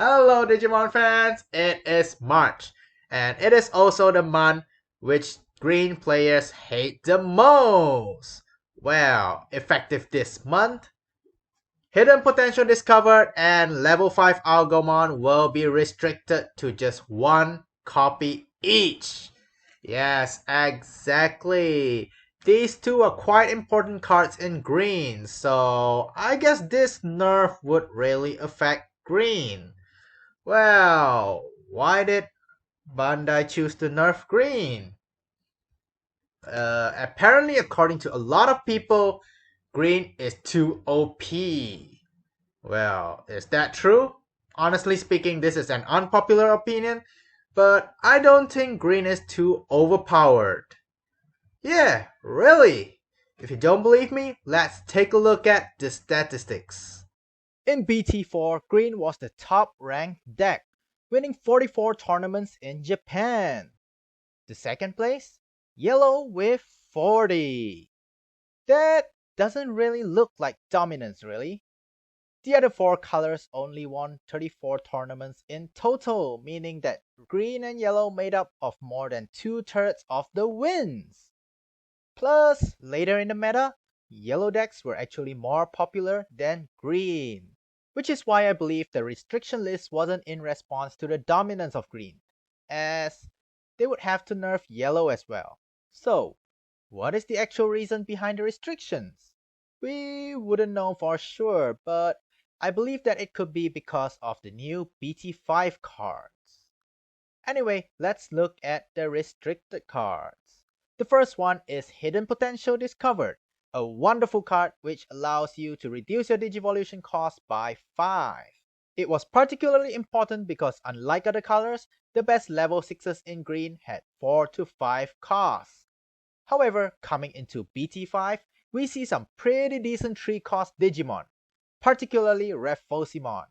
Hello, Digimon fans! It is March, and it is also the month which green players hate the most. Well, effective this month, hidden potential discovered and level 5 Algomon will be restricted to just one copy each. Yes, exactly. These two are quite important cards in green, so I guess this nerf would really affect green. Well, why did Bandai choose to nerf green? Apparently, according to a lot of people, green is too OP. Well, is that true? Honestly speaking, this is an unpopular opinion, but I don't think green is too overpowered. Yeah, really? If you don't believe me, let's take a look at the statistics. In BT4, green was the top ranked deck, winning 44 tournaments in Japan. The second place? Yellow with 40. That doesn't really look like dominance, really. The other four colors only won 34 tournaments in total, meaning that green and yellow made up of more than 2/3 of the wins. Plus, later in the meta, yellow decks were actually more popular than green, which is why I believe the restriction list wasn't in response to the dominance of green, as they would have to nerf yellow as well. So, what is the actual reason behind the restrictions? We wouldn't know for sure, but I believe that it could be because of the new BT5 cards. Anyway, let's look at the restricted cards. The first one is Hidden Potential Discovered, a wonderful card which allows you to reduce your Digivolution cost by 5. It was particularly important because unlike other colors, the best level 6s in green had 4 to 5 costs. However, coming into BT5, we see some pretty decent 3 cost Digimon, particularly Refosimon.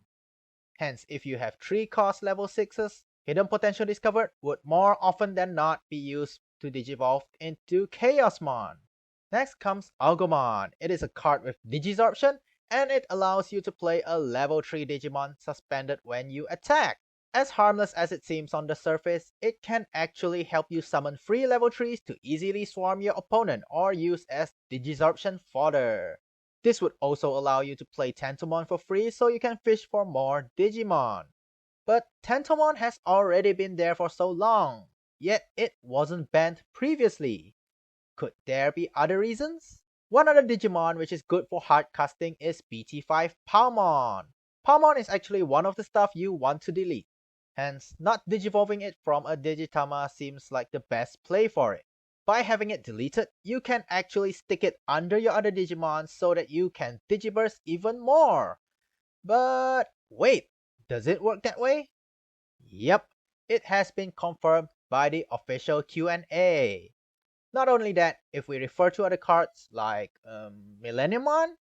Hence, if you have 3 cost level 6s, Hidden Potential Discovered would more often than not be used to digivolve into Chaosmon. Next comes Algomon. It is a card with Digisorption, and it allows you to play a level 3 Digimon suspended when you attack. As harmless as it seems on the surface, it can actually help you summon free level 3s to easily swarm your opponent or use as Digisorption fodder. This would also allow you to play Tentomon for free so you can fish for more Digimon. But Tentomon has already been there for so long, yet it wasn't banned previously. Could there be other reasons? One other Digimon which is good for hardcasting is BT5 Palmon. Palmon is actually one of the stuff you want to delete. Hence, not digivolving it from a Digitama seems like the best play for it. By having it deleted, you can actually stick it under your other Digimon so that you can Digiburst even more. But wait, does it work that way? Yep, it has been confirmed by the official Q&A. Not only that, if we refer to other cards like Millenniumon,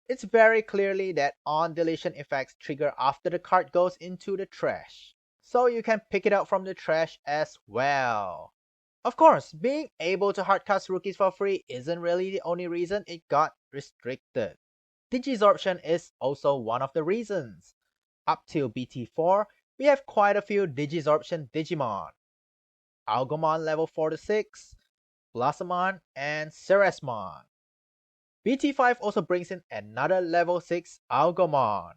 it's very clearly that on deletion effects trigger after the card goes into the trash. So you can pick it up from the trash as well. Of course, being able to hardcast rookies for free isn't really the only reason it got restricted. Digisorption is also one of the reasons. Up till BT4, we have quite a few Digisorption Digimon. Algomon level 4 to 6, Blossomon, and Ceresmon. BT5 also brings in another level 6 Algomon.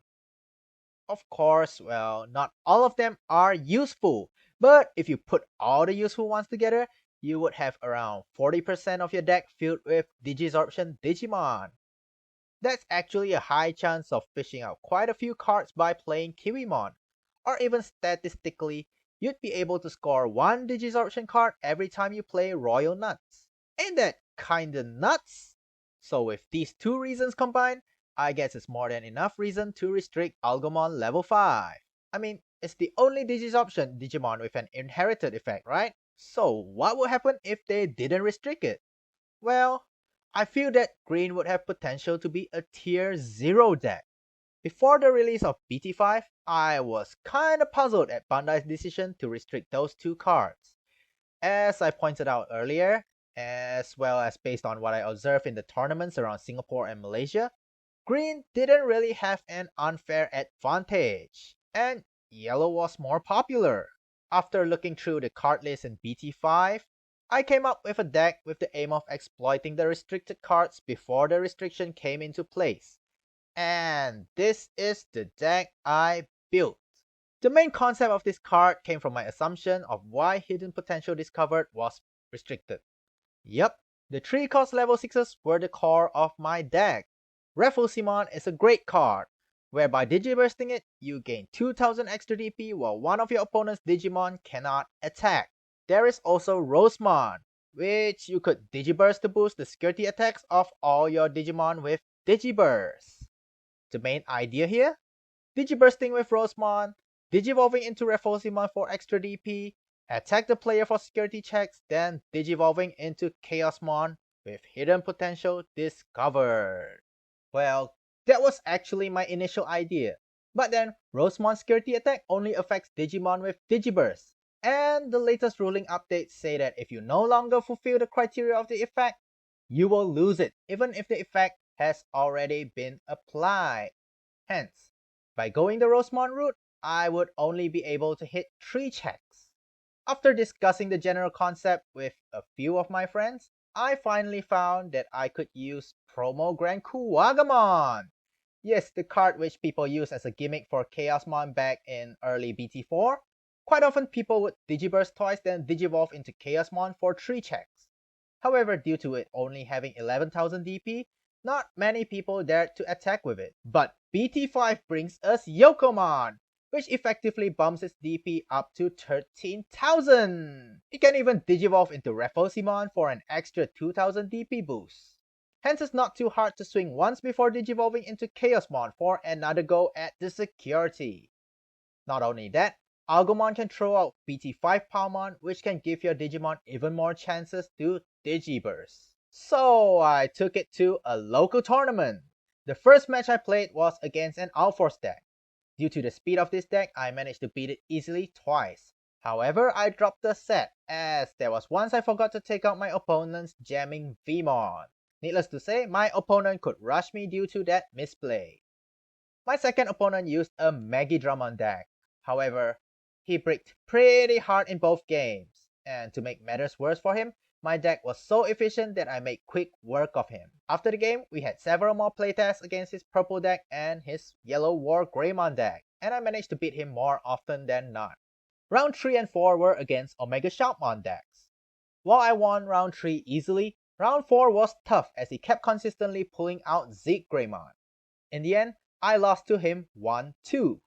Of course, well, not all of them are useful, but if you put all the useful ones together, you would have around 40% of your deck filled with Digisorption Digimon. That's actually a high chance of fishing out quite a few cards by playing Kiwimon, or even statistically, you'd be able to score one Digisorption card every time you play Royal Nuts. Ain't that kinda nuts? So with these two reasons combined, I guess it's more than enough reason to restrict Algomon level 5. I mean, it's the only Digisorption Digimon with an inherited effect, right? So what would happen if they didn't restrict it? Well, I feel that green would have potential to be a tier 0 deck. Before the release of BT5, I was kinda puzzled at Bandai's decision to restrict those two cards. As I pointed out earlier, as well as based on what I observed in the tournaments around Singapore and Malaysia, green didn't really have an unfair advantage. And yellow was more popular. After looking through the card list in BT5, I came up with a deck with the aim of exploiting the restricted cards before the restriction came into place. And this is the deck I built. The main concept of this card came from my assumption of why Hidden Potential Discovered was restricted. Yep, the 3-cost level 6s were the core of my deck. Simon is a great card, where by digibursting it, you gain 2000 extra DP while one of your opponent's Digimon cannot attack. There is also Rosemon, which you could digiburst to boost the security attacks of all your Digimon with Digiburst. The main idea here? Digibursting with Rosemon, Digivolving into Simon for extra DP, attack the player for security checks, then Digivolving into Chaosmon with Hidden Potential Discovered. Well, that was actually my initial idea. But then, Rosemon's security attack only affects Digimon with Digiburst. And the latest ruling updates say that if you no longer fulfill the criteria of the effect, you will lose it, even if the effect has already been applied. Hence, by going the Rosemon route, I would only be able to hit 3 checks. After discussing the general concept with a few of my friends, I finally found that I could use Promo Grand Kuwagamon! Yes, the card which people use as a gimmick for Chaosmon back in early BT4. Quite often people would Digiburst twice then Digivolve into Chaosmon for 3 checks. However, due to it only having 11,000 DP, not many people dared to attack with it. But BT5 brings us Yokomon, which effectively bumps its DP up to 13,000. It can even Digivolve into Simon for an extra 2,000 DP boost. Hence it's not too hard to swing once before Digivolving into Chaosmon for another go at the security. Not only that, Algomon can throw out BT5 Palmon, which can give your Digimon even more chances to Digiburst. So I took it to a local tournament. The first match I played was against an Alforce deck. Due to the speed of this deck, I managed to beat it easily twice. However, I dropped the set, as there was once I forgot to take out my opponent's jamming Vmon. Needless to say, my opponent could rush me due to that misplay. My second opponent used a Megidramon deck. However, he bricked pretty hard in both games, and to make matters worse for him, my deck was so efficient that I made quick work of him. After the game, we had several more playtests against his purple deck and his yellow War Greymon deck, and I managed to beat him more often than not. Round 3 and 4 were against Omega Shoutmon decks. While I won round 3 easily, round 4 was tough as he kept consistently pulling out Zeke Greymon. In the end, I lost to him 1-2.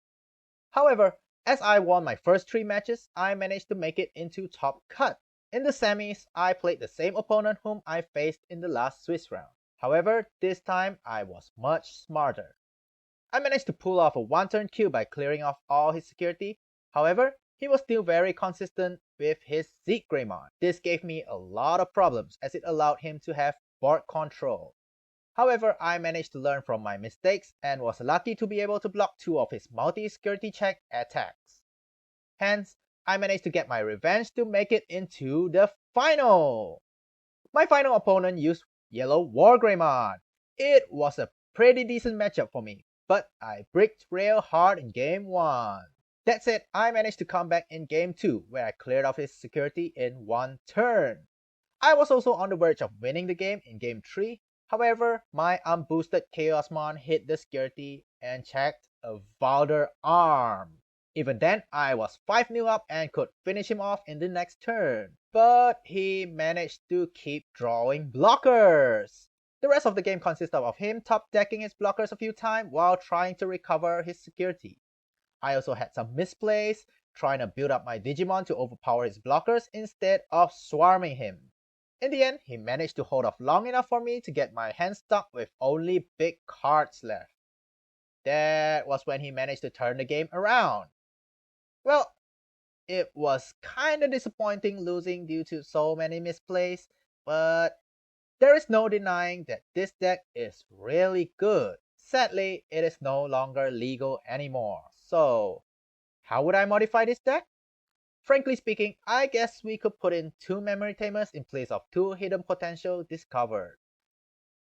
However, as I won my first 3 matches, I managed to make it into top cut. In the semis, I played the same opponent whom I faced in the last Swiss round. However, this time I was much smarter. I managed to pull off a 1-turn kill by clearing off all his security. However, he was still very consistent with his Zeke Greymon. This gave me a lot of problems as it allowed him to have board control. However, I managed to learn from my mistakes and was lucky to be able to block 2 of his multi-security check attacks. Hence, I managed to get my revenge to make it into the final. My final opponent used yellow War Greymon. It was a pretty decent matchup for me, but I bricked real hard in game 1. That said, I managed to come back in game 2 where I cleared off his security in 1 turn. I was also on the verge of winning the game in game 3. However, my unboosted Chaosmon hit the security and checked a Valder arm. Even then, I was 5-0 up and could finish him off in the next turn. But he managed to keep drawing blockers. The rest of the game consisted of him top decking his blockers a few times while trying to recover his security. I also had some misplays, trying to build up my Digimon to overpower his blockers instead of swarming him. In the end, he managed to hold off long enough for me to get my hands stuck with only big cards left. That was when he managed to turn the game around. Well, it was kinda disappointing losing due to so many misplays, but there is no denying that this deck is really good. Sadly, it is no longer legal anymore. So, how would I modify this deck? Frankly speaking, I guess we could put in 2 memory tamers in place of 2 hidden potential discovered.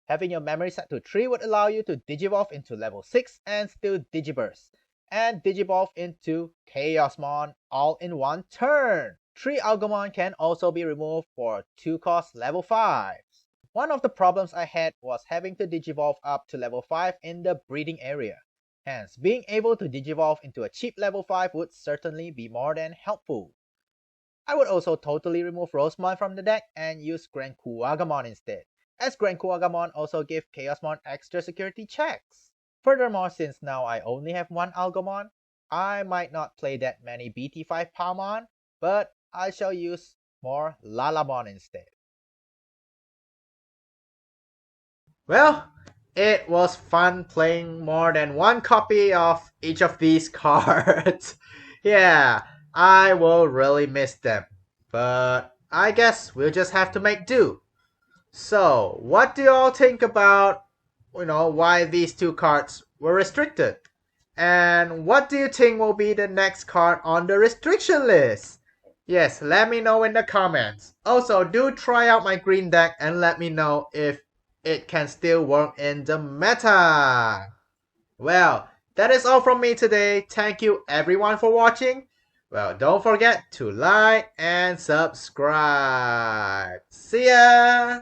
Having your memory set to 3 would allow you to Digivolve into level 6 and still Digiburst. and Digivolve into Chaosmon all in one turn. 3 Algomon can also be removed for 2 cost level 5s. One of the problems I had was having to Digivolve up to level 5 in the breeding area. Hence, being able to Digivolve into a cheap level 5 would certainly be more than helpful. I would also totally remove Rosemon from the deck and use Grand Kuwagamon instead, as Grand Kuwagamon also give Chaosmon extra security checks. Furthermore, since now I only have one Algomon, I might not play that many BT5 Palmon, but I shall use more Lalamon instead. Well, it was fun playing more than one copy of each of these cards. Yeah, I will really miss them. But I guess we'll just have to make do. So, what do you all think about, why these two cards were restricted? And what do you think will be the next card on the restriction list? Yes, let me know in the comments. Also, do try out my green deck and let me know if it can still work in the meta. Well, that is all from me today. Thank you everyone for watching. Well, don't forget to like and subscribe. See ya!